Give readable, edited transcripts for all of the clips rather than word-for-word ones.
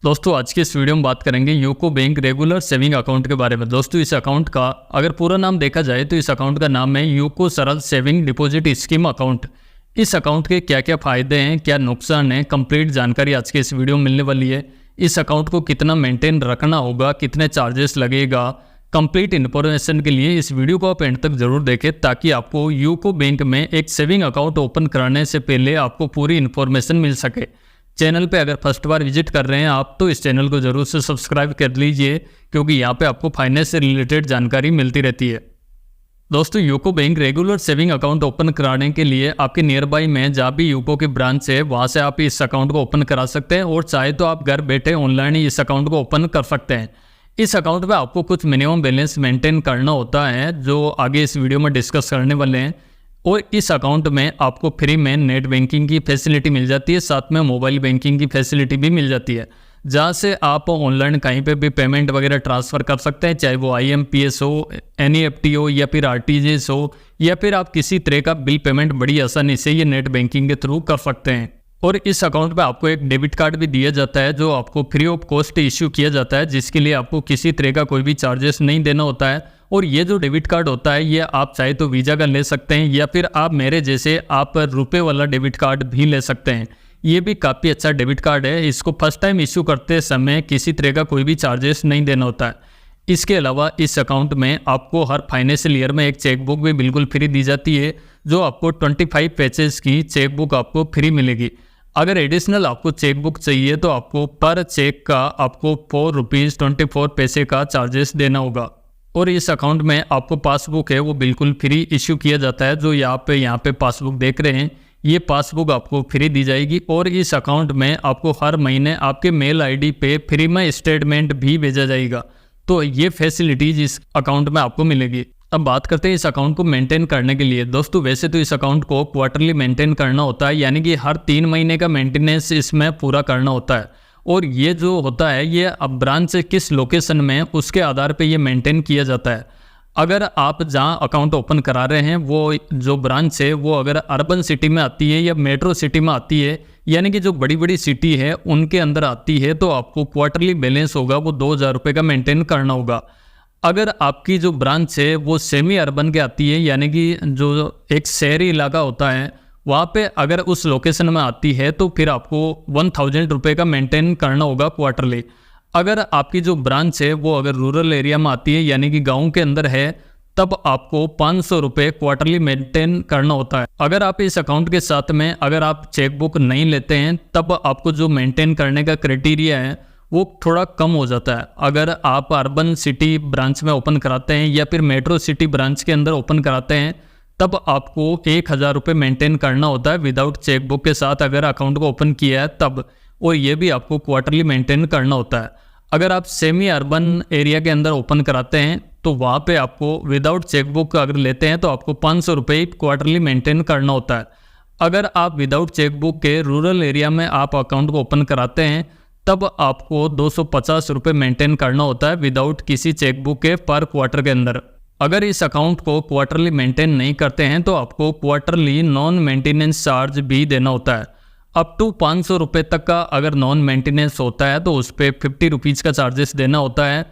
दोस्तों आज की इस वीडियो में बात करेंगे UCO bank regular saving account के बारे में। दोस्तों इस अकाउंट का अगर पूरा नाम देखा जाए तो इस अकाउंट का नाम है यूको सरल सेविंग डिपॉजिट स्कीम अकाउंट। इस अकाउंट के क्या क्या फ़ायदे हैं, क्या नुकसान है, कंप्लीट जानकारी आज के इस वीडियो में मिलने वाली है। इस अकाउंट को कितना मेंटेन रखना होगा, कितने चार्जेस लगेगा, कंप्लीट इन्फॉर्मेशन के लिए इस वीडियो को आप एंड तक जरूर देखें ताकि आपको यूको बैंक में एक सेविंग अकाउंट ओपन कराने से पहले आपको पूरी इन्फॉर्मेशन मिल सके। चैनल पे अगर फर्स्ट बार विजिट कर रहे हैं आप तो इस चैनल को जरूर से सब्सक्राइब कर लीजिए क्योंकि यहाँ पे आपको फाइनेंस से रिलेटेड जानकारी मिलती रहती है। दोस्तों UCO bank regular saving account open कराने के लिए आपके नियर बाई में जहाँ भी यूको की ब्रांच है वहाँ से आप इस अकाउंट को ओपन करा सकते हैं और चाहे तो आप घर बैठे ऑनलाइन ही इस अकाउंट को ओपन कर सकते हैं। इस अकाउंट में आपको कुछ मिनिमम बैलेंस मेंटेन करना होता है जो आगे इस वीडियो में डिस्कस करने वाले हैं। और इस अकाउंट में आपको फ्री में नेट बैंकिंग की फैसिलिटी मिल जाती है, साथ में मोबाइल बैंकिंग की फैसिलिटी भी मिल जाती है जहाँ से आप ऑनलाइन कहीं पे भी पेमेंट वगैरह ट्रांसफ़र कर सकते हैं, चाहे वो IMPS हो, NEFT हो या फिर RTGS हो या फिर आप किसी तरह का बिल पेमेंट बड़ी आसानी से ये नेट बैंकिंग के थ्रू कर सकते हैं। और इस अकाउंट में आपको एक डेबिट कार्ड भी दिया जाता है जो आपको फ्री ऑफ कॉस्ट इश्यू किया जाता है, जिसके लिए आपको किसी तरह का कोई भी चार्जेस नहीं देना होता है। और ये जो डेबिट कार्ड होता है ये आप चाहे तो वीज़ा का ले सकते हैं या फिर आप मेरे जैसे आप रुपए वाला डेबिट कार्ड भी ले सकते हैं। ये भी काफ़ी अच्छा डेबिट कार्ड है। इसको फर्स्ट टाइम इश्यू करते समय किसी तरह का कोई भी चार्जेस नहीं देना होता है। इसके अलावा इस अकाउंट में आपको हर फाइनेंशियल ईयर में एक चेकबुक भी बिल्कुल फ्री दी जाती है जो आपको 25 पेजेस की चेकबुक आपको फ्री मिलेगी। अगर एडिशनल आपको चेकबुक चाहिए तो आपको पर चेक का आपको ₹4.24 का चार्जेस देना होगा। और इस अकाउंट में आपको पासबुक है वो बिल्कुल फ्री इश्यू किया जाता है। जो यहाँ पे पासबुक देख रहे हैं ये पासबुक आपको फ्री दी जाएगी। और इस अकाउंट में आपको हर महीने आपके मेल ID पे फ्री में स्टेटमेंट भी भेजा जाएगा। तो ये फैसिलिटीज इस अकाउंट में आपको मिलेगी। अब बात करते हैं इस अकाउंट को मेंटेन करने के लिए। दोस्तों वैसे तो इस अकाउंट को क्वार्टरली मेंटेन करना होता है, यानी कि हर 3 महीने का मेंटेनेंस इसमें पूरा करना होता है। और ये जो होता है ये अब ब्रांच से किस लोकेशन में उसके आधार पे ये मेंटेन किया जाता है। अगर आप जहाँ अकाउंट ओपन करा रहे हैं वो जो ब्रांच है वो अगर अर्बन सिटी में आती है या मेट्रो सिटी में आती है, यानी कि जो बड़ी बड़ी सिटी है उनके अंदर आती है, तो आपको क्वार्टरली बैलेंस होगा वो ₹2000 का मेंटेन करना होगा। अगर आपकी जो ब्रांच है वो सेमी अर्बन के आती है, यानी कि जो एक शहरी इलाका होता है वहाँ पे अगर उस लोकेशन में आती है तो फिर आपको ₹1000 का मेंटेन करना होगा क्वार्टरली। अगर आपकी जो ब्रांच है वो अगर रूरल एरिया में आती है यानी कि गांव के अंदर है तब आपको ₹500 क्वार्टरली मेंटेन करना होता है। अगर आप इस अकाउंट के साथ में अगर आप चेकबुक नहीं लेते हैं तब आपको जो मेंटेन करने का क्राइटेरिया है वो थोड़ा कम हो जाता है। अगर आप अर्बन सिटी ब्रांच में ओपन कराते हैं या फिर मेट्रो सिटी ब्रांच के अंदर ओपन कराते हैं तब आपको ₹1000 मेंटेन करना होता है विदाउट चेकबुक के साथ अगर अकाउंट को ओपन किया है तब। और ये भी आपको क्वार्टरली मेंटेन करना होता है। अगर आप सेमी अर्बन एरिया के अंदर ओपन कराते हैं तो वहाँ पे आपको विदाउट चेकबुक अगर लेते हैं तो आपको ₹500 क्वार्टरली मेंटेन करना होता है। अगर आप विदाउट चेकबुक के रूरल एरिया में आप अकाउंट को ओपन कराते हैं तब आपको ₹250 मेंटेन करना होता है विदाउट किसी चेकबुक के पर क्वार्टर के अंदर। अगर इस अकाउंट को क्वार्टरली मेंटेन नहीं करते हैं तो आपको क्वार्टरली नॉन मेंटेनेंस चार्ज भी देना होता है। अप टू ₹500 तक का अगर नॉन मेंटेनेंस होता है तो उस पर ₹50 का चार्जेस देना होता है।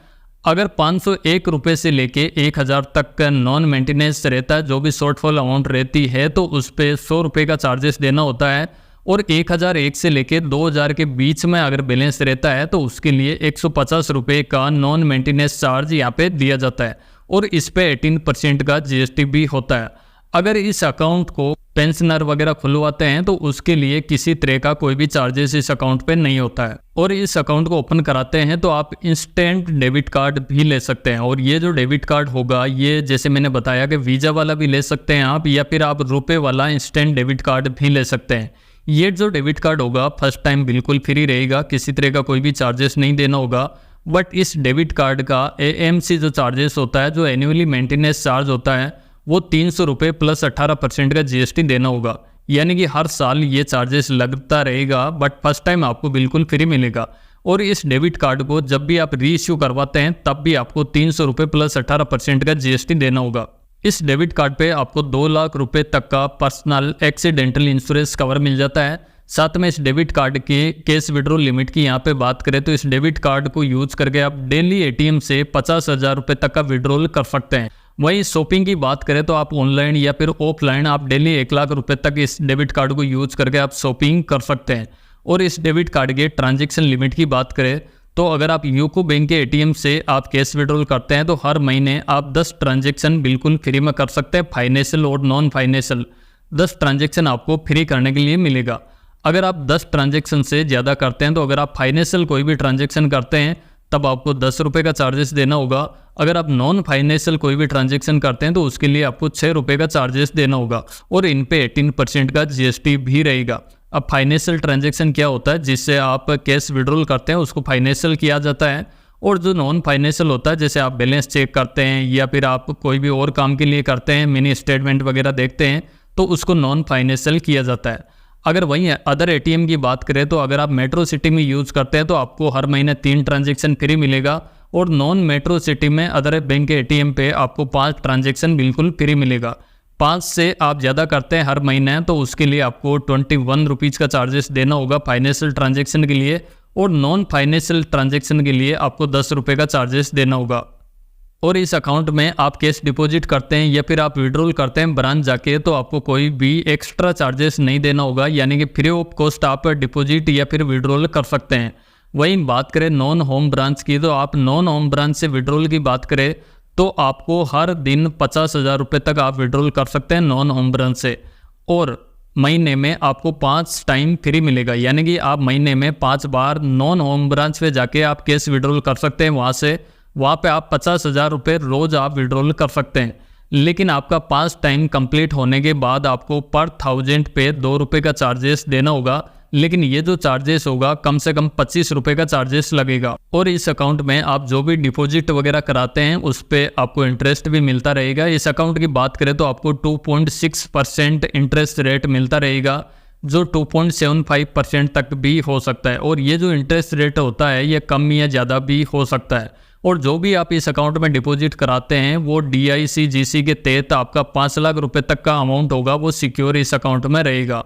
अगर ₹501 से लेके 1000 तक का नॉन मेंटेनेंस रहता है, जो भी शॉर्टफॉल अमाउंट रहती है तो उस पर ₹100 का चार्जेस देना होता है। और 1001 से लेके 2000 के बीच में अगर बैलेंस रहता है तो उसके लिए ₹150 का नॉन मेंटेनेंस चार्ज यहाँ पे दिया जाता है। और इस पे 18% का GST भी होता है। अगर इस अकाउंट को पेंशनर वगैरह खुलवाते हैं तो उसके लिए किसी तरह का कोई भी चार्जेस इस अकाउंट पे नहीं होता है। और इस अकाउंट को ओपन कराते हैं तो आप इंस्टेंट डेबिट कार्ड भी ले सकते हैं। और ये जो डेबिट कार्ड होगा ये जैसे मैंने बताया कि वीज़ा वाला भी ले सकते हैं आप या फिर आप रुपए वाला इंस्टेंट डेबिट कार्ड भी ले सकते हैं। ये जो डेबिट कार्ड होगा फर्स्ट टाइम बिल्कुल फ्री रहेगा, किसी तरह का कोई भी चार्जेस नहीं देना होगा। बट इस डेबिट कार्ड का AMC जो चार्जेस होता है, जो एनुअली मेंटेनेंस चार्ज होता है वो ₹300 प्लस 18% का GST देना होगा। यानी कि हर साल ये चार्जेस लगता रहेगा बट फर्स्ट टाइम आपको बिल्कुल फ्री मिलेगा। और इस डेबिट कार्ड को जब भी आप री इश्यू करवाते हैं तब भी आपको ₹300 प्लस 18% का GST देना होगा। इस डेबिट कार्ड पे आपको ₹2 लाख तक का पर्सनल एक्सीडेंटल इंश्योरेंस कवर मिल जाता है, साथ में इस डेबिट कार्ड के कैश विड्रॉल लिमिट की यहाँ पे बात करें तो इस डेबिट कार्ड को यूज करके आप डेली एटीएम से 50,000 रुपये तक का विड्रॉल कर सकते हैं। वहीं शॉपिंग की बात करें तो आप ऑनलाइन या फिर ऑफलाइन आप डेली 1 लाख रुपए तक इस डेबिट कार्ड को यूज करके आप शॉपिंग कर सकते हैं। और इस डेबिट कार्ड के ट्रांजैक्शन लिमिट की बात करें तो अगर आप यूको बैंक के एटीएम से आप कैश विड्रॉल करते हैं तो हर महीने आप 10 ट्रांजैक्शन बिल्कुल फ्री में कर सकते हैं। फाइनेंशियल और नॉन फाइनेंशियल 10 ट्रांजैक्शन आपको फ्री करने के लिए मिलेगा। अगर आप 10 ट्रांजैक्शन से ज़्यादा करते हैं तो अगर आप फाइनेंशियल कोई भी ट्रांजैक्शन करते हैं तब आपको 10 रुपये का चार्जेस देना होगा। अगर आप नॉन फाइनेंशियल कोई भी ट्रांजैक्शन करते हैं तो उसके लिए आपको 6 रुपये का चार्जेस देना होगा और इन पे 18% का जीएसटी भी रहेगा। अब फाइनेंशियल ट्रांजैक्शन क्या होता है, जिससे आप कैश विड्रॉल करते हैं उसको फाइनेंशियल किया जाता है। और जो नॉन फाइनेंशियल होता है जैसे आप बैलेंस चेक करते हैं या फिर आप कोई भी और काम के लिए करते हैं, मिनी स्टेटमेंट वगैरह देखते हैं तो उसको नॉन फाइनेंशियल किया जाता है। अगर वहीं अदर एटीएम की बात करें तो अगर आप मेट्रो सिटी में यूज़ करते हैं तो आपको हर महीने 3 ट्रांजैक्शन फ्री मिलेगा और नॉन मेट्रो सिटी में अदर बैंक के एटीएम पे आपको 5 ट्रांजैक्शन बिल्कुल फ्री मिलेगा। 5 से आप ज़्यादा करते हैं हर महीने तो उसके लिए आपको 21 रुपीज़ का चार्जेस देना होगा फाइनेंशियल ट्रांजैक्शन के लिए और नॉन फाइनेंशियल ट्रांजैक्शन के लिए आपको 10 रुपये का चार्जेस देना होगा। और इस अकाउंट में आप कैश डिपॉजिट करते हैं या फिर आप विड्रॉल करते हैं ब्रांच जाके तो आपको कोई भी एक्स्ट्रा चार्जेस नहीं देना होगा, यानी कि फ्री ऑफ कॉस्ट आप डिपॉजिट या फिर विड्रॉल कर सकते हैं। वहीं बात करें नॉन होम ब्रांच की तो आप नॉन होम ब्रांच से विड्रॉल की बात करें तो आपको हर दिन 50,000 रुपये तक आप विड्रॉल कर सकते हैं नॉन होम ब्रांच से और महीने में आपको 5 टाइम फ्री मिलेगा, यानी कि आप महीने में 5 बार नॉन होम ब्रांच पे जाके आप कैश विड्रॉल कर सकते हैं। वहाँ पे आप 50,000 रुपये रोज़ आप विड्रॉल कर सकते हैं। लेकिन आपका 5 टाइम कंप्लीट होने के बाद आपको पर 1000 पे 2 रुपये का चार्जेस देना होगा, लेकिन ये जो चार्जेस होगा कम से कम 25 रुपये का चार्जेस लगेगा। और इस अकाउंट में आप जो भी डिपॉजिट वगैरह कराते हैं उस पर आपको इंटरेस्ट भी मिलता रहेगा। इस अकाउंट की बात करें तो आपको 2.6% इंटरेस्ट रेट मिलता रहेगा, जो 2.75% तक भी हो सकता है। और ये जो इंटरेस्ट रेट होता है ये कम या ज़्यादा भी हो सकता है। और जो भी आप इस अकाउंट में डिपॉजिट कराते हैं वो DICGC के तहत आपका 5 लाख रुपए तक का अमाउंट होगा वो सिक्योर इस अकाउंट में रहेगा।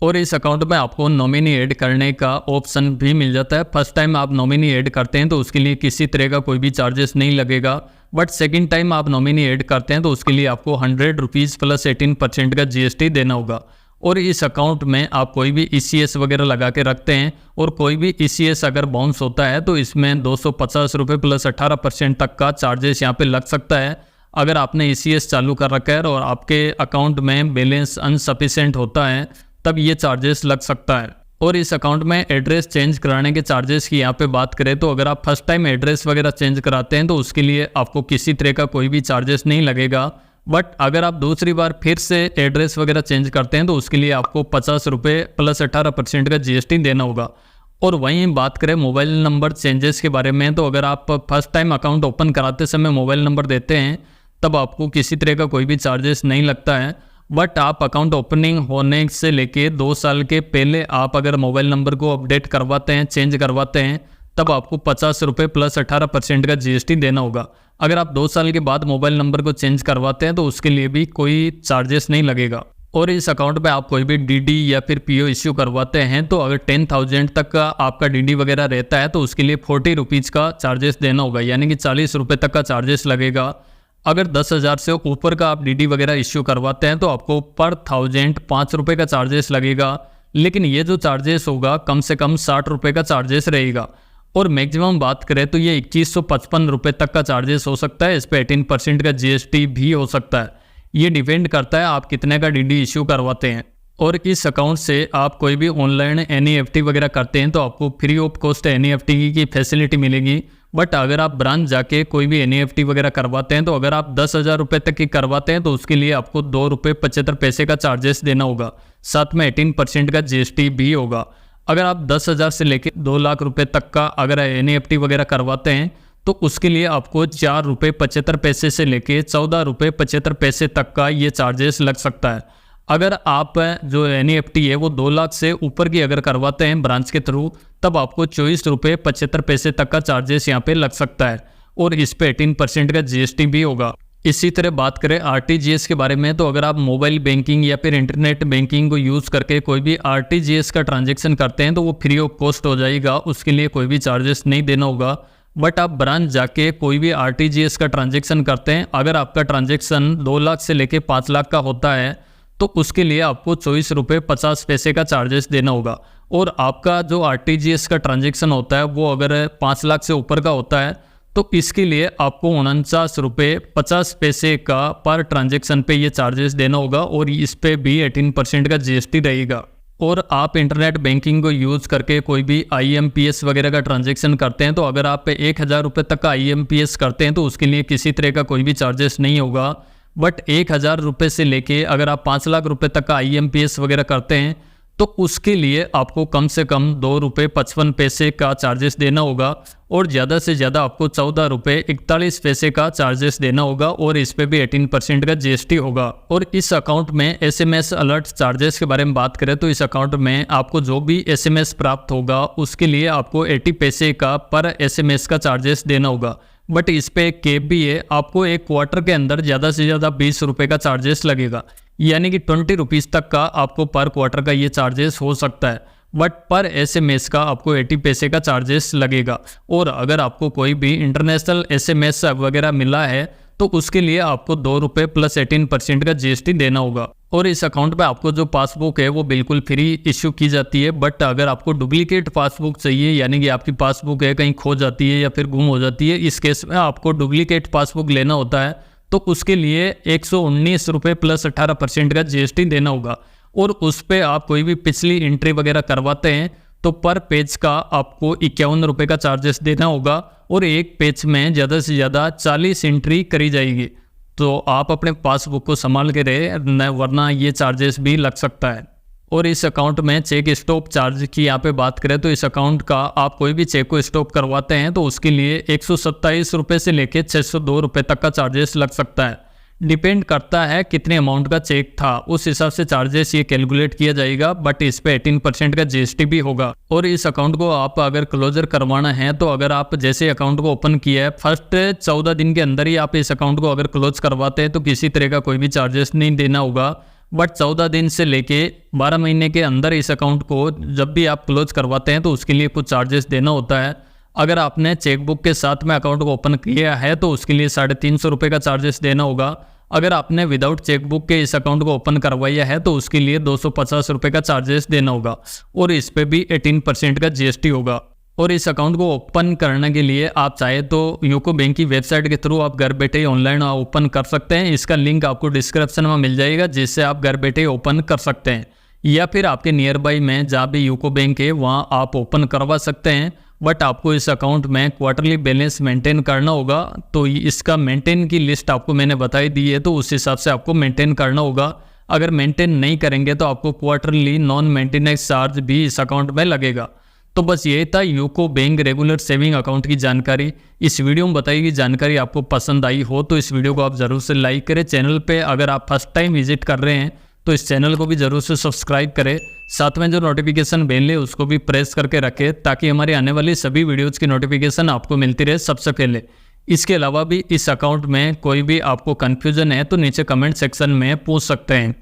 और इस अकाउंट में आपको नॉमिनी ऐड करने का ऑप्शन भी मिल जाता है। फर्स्ट टाइम आप नॉमिनी ऐड करते हैं तो उसके लिए किसी तरह का कोई भी चार्जेस नहीं लगेगा, बट सेकंड टाइम आप नॉमिनी ऐड करते हैं तो उसके लिए आपको 100 रुपीज़ प्लस 18% का GST देना होगा। और इस अकाउंट में आप कोई भी ECS वगैरह लगा के रखते हैं और कोई भी ECS अगर बाउंस होता है तो इसमें 250 रुपये प्लस 18% तक का चार्जेस यहाँ पे लग सकता है। अगर आपने ECS चालू कर रखा है और आपके अकाउंट में बैलेंस अनसफिशिएंट होता है तब ये चार्जेस लग सकता है। और इस अकाउंट में एड्रेस चेंज कराने के चार्जेस की यहाँ पे बात करें तो अगर आप फर्स्ट टाइम एड्रेस वगैरह चेंज कराते हैं तो उसके लिए आपको किसी तरह का कोई भी चार्जेस नहीं लगेगा, बट अगर आप दूसरी बार फिर से एड्रेस वगैरह चेंज करते हैं तो उसके लिए आपको 50 रुपये प्लस 18% का GST देना होगा। और वहीं बात करें मोबाइल नंबर चेंजेस के बारे में तो अगर आप फर्स्ट टाइम अकाउंट ओपन कराते समय मोबाइल नंबर देते हैं तब आपको किसी तरह का कोई भी चार्जेस नहीं लगता है, बट आप अकाउंट ओपनिंग होने से लेके 2 साल के पहले आप अगर मोबाइल नंबर को अपडेट करवाते हैं, चेंज करवाते हैं तब आपको 50 रुपये प्लस 18% का GST देना होगा। अगर आप 2 साल के बाद मोबाइल नंबर को चेंज करवाते हैं तो उसके लिए भी कोई चार्जेस नहीं लगेगा। और इस अकाउंट पे आप कोई भी DD या फिर PO इश्यू करवाते हैं तो अगर 10,000 तक का आपका DD वगैरह रहता है तो उसके लिए 40 रुपीज़ का चार्जेस देना होगा, यानी कि 40 रुपये तक का चार्जेस लगेगा। अगर 10,000 से ऊपर का आप DD वगैरह इश्यू करवाते हैं तो आपको पर 1000 5 रुपये का चार्जेस लगेगा, लेकिन ये जो चार्जेस होगा कम से कम 60 रुपये का चार्जेस रहेगा। और मैक्सिमम बात करें तो ये 2155 रुपये तक का चार्जेस हो सकता है। इस पर 18% का GST भी हो सकता है। ये डिपेंड करता है आप कितने का DD इश्यू करवाते हैं। और इस अकाउंट से आप कोई भी ऑनलाइन NEFT वगैरह करते हैं तो आपको फ्री ऑफ कॉस्ट NEFT की फैसिलिटी मिलेगी। बट अगर आप ब्रांच जाके कोई भी NEFT वगैरह करवाते हैं तो अगर आप 10,000 रुपये तक की करवाते हैं तो उसके लिए आपको 2 रुपये 75 पैसे का चार्जेस देना होगा, साथ में 18% का GST भी होगा। अगर आप 10,000 से लेकर 2 लाख रुपए तक का अगर NEFT वगैरह करवाते हैं तो उसके लिए आपको 4 रुपये 75 पैसे से लेके 14 रुपये 75 पैसे तक का ये चार्जेस लग सकता है। अगर आप जो NEFT है वो 2 लाख से ऊपर की अगर करवाते हैं ब्रांच के थ्रू तब आपको 24 रुपये 75 पैसे तक का चार्जेस यहाँ पे लग सकता है और इस पे 18% का GST भी होगा। इसी तरह बात करें आरटीजीएस के बारे में, तो अगर आप मोबाइल बैंकिंग या फिर इंटरनेट बैंकिंग को यूज़ करके कोई भी आरटीजीएस का ट्रांजैक्शन करते हैं तो वो फ्री ऑफ कॉस्ट हो जाएगा, उसके लिए कोई भी चार्जेस नहीं देना होगा। बट आप ब्रांच जाके कोई भी आरटीजीएस का ट्रांजैक्शन करते हैं, अगर आपका ट्रांजैक्शन 2 लाख से लेके 5 लाख का होता है तो उसके लिए आपको 24 रुपये 50 पैसे का चार्जेस देना होगा। और आपका जो आरटीजीएस का ट्रांजैक्शन होता है वो अगर 5 लाख से ऊपर का होता है तो इसके लिए आपको 49 रुपये 50 पैसे का पर ट्रांजैक्शन पे ये चार्जेस देना होगा और इस पे भी 18% का जीएसटी रहेगा। और आप इंटरनेट बैंकिंग को यूज़ करके कोई भी आईएमपीएस वगैरह का ट्रांजैक्शन करते हैं तो अगर आप 1000 रुपये तक का आईएमपीएस करते हैं तो उसके लिए किसी तरह का कोई भी चार्जेस नहीं होगा। बट 1000 रुपये से लेके अगर आप 5 लाख रुपये तक का आईएमपीएस वगैरह करते हैं तो उसके लिए आपको कम से कम 2 रुपये 55 पैसे का चार्जेस देना होगा और ज़्यादा से ज़्यादा आपको 14 रुपये 41 पैसे का चार्जेस देना होगा और इस पे भी 18% का जीएसटी होगा। और इस अकाउंट में एसएमएस अलर्ट चार्जेस के बारे में बात करें तो इस अकाउंट में आपको जो भी एसएमएस प्राप्त होगा उसके लिए आपको 80 पैसे का पर एसएमएस का चार्जेस देना होगा। बट इस पे एक कैप भी है, आपको एक क्वार्टर के अंदर ज़्यादा से ज़्यादा 20 रुपये का चार्जेस लगेगा, यानी कि 20 रुपीज़ तक का आपको पर क्वार्टर का ये चार्जेस हो सकता है। बट पर एसएमएस का आपको 80 पैसे का चार्जेस लगेगा। और अगर आपको कोई भी इंटरनेशनल एसएमएस वगैरह मिला है तो उसके लिए आपको 2 रुपये प्लस 18% का जीएसटी देना होगा। और इस अकाउंट पे आपको जो पासबुक है वो बिल्कुल फ्री इश्यू की जाती है। बट अगर आपको डुप्लीकेट पासबुक चाहिए, यानी कि आपकी पासबुक है कहीं खो जाती है या फिर गुम हो जाती है, इस केस में आपको डुप्लीकेट पासबुक लेना होता है तो उसके लिए 119 रुपये प्लस 18% का जीएसटी देना होगा। और उस पर आप कोई भी पिछली एंट्री वगैरह करवाते हैं तो पर पेज का आपको 51 रुपये का चार्जेस देना होगा और एक पेज में ज़्यादा से ज़्यादा 40 एंट्री करी जाएगी। तो आप अपने पासबुक को संभाल के रहे, वरना ये चार्जेस भी लग सकता है। और इस अकाउंट में चेक स्टॉप चार्ज की यहाँ पे बात करें तो इस अकाउंट का आप कोई भी चेक को स्टॉप करवाते हैं तो उसके लिए 127 रुपये से लेकर 602 रुपये तक का चार्जेस लग सकता है। डिपेंड करता है कितने अमाउंट का चेक था, उस हिसाब से चार्जेस ये कैलकुलेट किया जाएगा। बट इस पे 18% का जीएसटी भी होगा। और इस अकाउंट को आप अगर क्लोजर करवाना है तो अगर आप जैसे अकाउंट को ओपन किया है फर्स्ट 14 दिन के अंदर ही आप इस अकाउंट को अगर क्लोज करवाते हैं तो किसी तरह का कोई भी चार्जेस नहीं देना होगा। बट 14 दिन से लेके 12 महीने के अंदर इस अकाउंट को जब भी आप क्लोज करवाते हैं तो उसके लिए कुछ चार्जेस देना होता है। अगर आपने चेकबुक के साथ में अकाउंट को ओपन किया है तो उसके लिए 350 रुपये का चार्जेस देना होगा। अगर आपने विदाउट चेकबुक के इस अकाउंट को ओपन करवाया है तो उसके लिए 250 रुपये का चार्जेस देना होगा और इस पे भी 18% का जीएसटी होगा। और इस अकाउंट को ओपन करने के लिए आप चाहे तो यूको बैंक की वेबसाइट के थ्रू आप घर बैठे ऑनलाइन ओपन कर सकते हैं। इसका लिंक आपको डिस्क्रिप्शन में मिल जाएगा, जिससे आप घर बैठे ओपन कर सकते हैं। या फिर आपके नियर बाई में जहाँ भी यूको बैंक है वहाँ आप ओपन करवा सकते हैं। बट आपको इस अकाउंट में क्वार्टरली बैलेंस मेंटेन करना होगा। तो इसका मेंटेन की लिस्ट आपको मैंने बताई दी है, तो उस हिसाब से आपको मेंटेन करना होगा। अगर मेंटेन नहीं करेंगे तो आपको क्वार्टरली नॉन मेंटेनेंस चार्ज भी इस अकाउंट में लगेगा। तो बस यही था UCO bank regular saving account की जानकारी। इस वीडियो में बताई गई जानकारी आपको पसंद आई हो तो इस वीडियो को आप ज़रूर से लाइक करें। चैनल पे अगर आप फर्स्ट टाइम विजिट कर रहे हैं तो इस चैनल को भी ज़रूर से सब्सक्राइब करें। साथ में जो नोटिफिकेशन बेल है उसको भी प्रेस करके रखें ताकि हमारी आने वाली सभी वीडियोज़ की नोटिफिकेशन आपको मिलती रहे सबसे पहले। इसके अलावा भी इस अकाउंट में कोई भी आपको कन्फ्यूजन है तो नीचे कमेंट सेक्शन में पूछ सकते हैं।